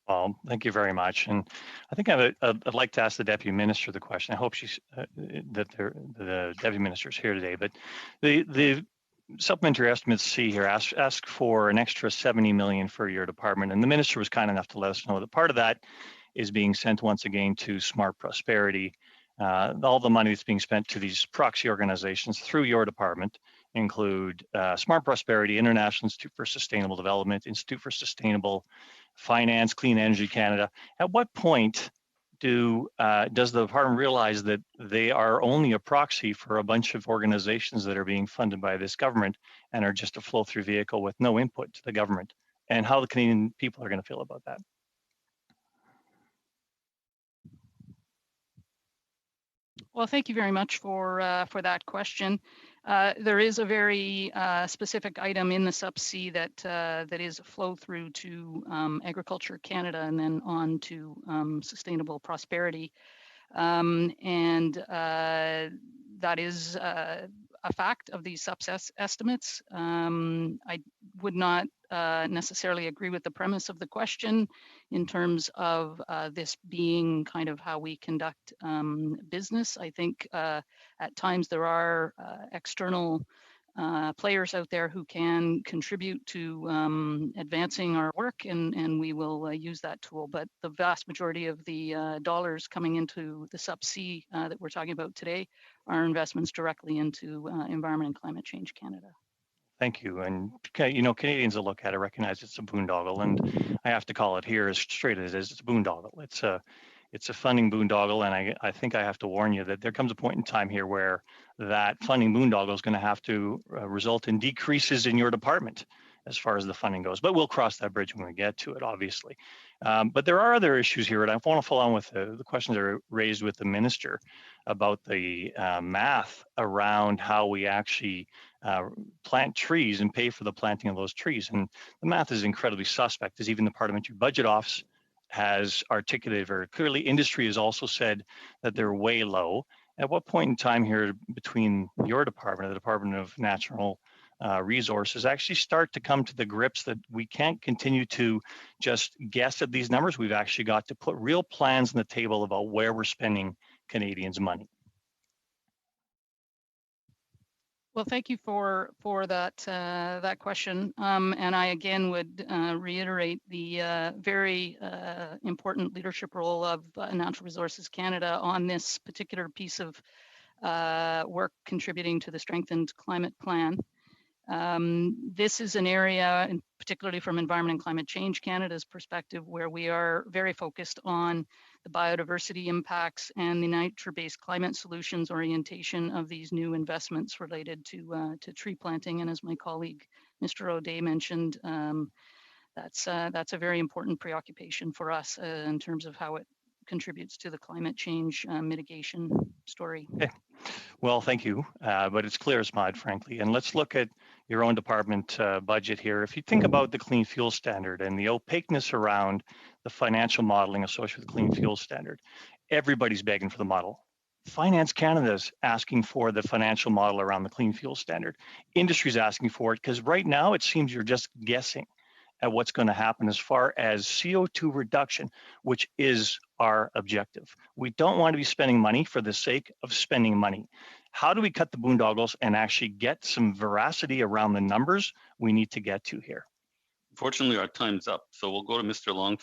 Well, thank you very much. And I think I'd like to ask the Deputy Minister the question. I hope the Deputy Minister is here today. But the supplementary estimates C here ask for an extra 70 million for your department. And the Minister was kind enough to let us know that part of that is being sent once again to Smart Prosperity. All the money that's being spent to these proxy organizations through your department include Smart Prosperity, International Institute for Sustainable Development, Institute for Sustainable Finance, Clean Energy Canada. At what point does the department realize that they are only a proxy for a bunch of organizations that are being funded by this government and are just a flow-through vehicle with no input to the government, and how the Canadian people are going to feel about that? Well, thank you very much for that question. There is a very specific item in the Sub-C that is a flow through to Agriculture Canada and then on to Sustainable Prosperity. And that is a fact of these estimates. I would not necessarily agree with the premise of the question in terms of this being kind of how we conduct business. I think at times there are external players out there who can contribute to advancing our work, and we will use that tool. But the vast majority of the dollars coming into the Sub-C that we're talking about today are investments directly into Environment and Climate Change Canada. Thank you. And Canadians will look at it, recognize it's a boondoggle, and I have to call it here as straight as it is. It's a boondoggle. It's a funding boondoggle, and I think I have to warn you that there comes a point in time here where that funding boondoggle is going to have to result in decreases in your department as far as the funding goes. But we'll cross that bridge when we get to it, obviously. But there are other issues here, and I want to follow on with the questions that are raised with the minister about the math around how we actually plant trees and pay for the planting of those trees. And the math is incredibly suspect, as even the Parliamentary Budget Office has articulated very clearly. Industry has also said that they're way low. At what point in time here between your department and the Department of Natural Resources actually start to come to the grips that we can't continue to just guess at these numbers? We've actually got to put real plans on the table about where we're spending Canadians' money. Well, thank you for that question, and I again would reiterate the very important leadership role of Natural Resources Canada on this particular piece of work contributing to the strengthened climate plan. This is an area, and particularly from Environment and Climate Change Canada's perspective, where we are very focused on the biodiversity impacts and the nature-based climate solutions orientation of these new investments related to tree planting. And as my colleague, Mr. O'Day, mentioned, that's a very important preoccupation for us in terms of how it contributes to the climate change mitigation story. Okay. Well, thank you. But it's clear as mud, frankly. And let's look at your own department budget here. If you think about the Clean Fuel Standard and the opaqueness around the financial modeling associated with the Clean Fuel Standard, everybody's begging for the model. Finance Canada's asking for the financial model around the Clean Fuel Standard. Industry's asking for it because right now it seems you're just guessing at what's going to happen as far as CO2 reduction, which is our objective. We don't want to be spending money for the sake of spending money. How do we cut the boondoggles and actually get some veracity around the numbers we need to get to here? Fortunately, our time's up, so we'll go to Mr. Long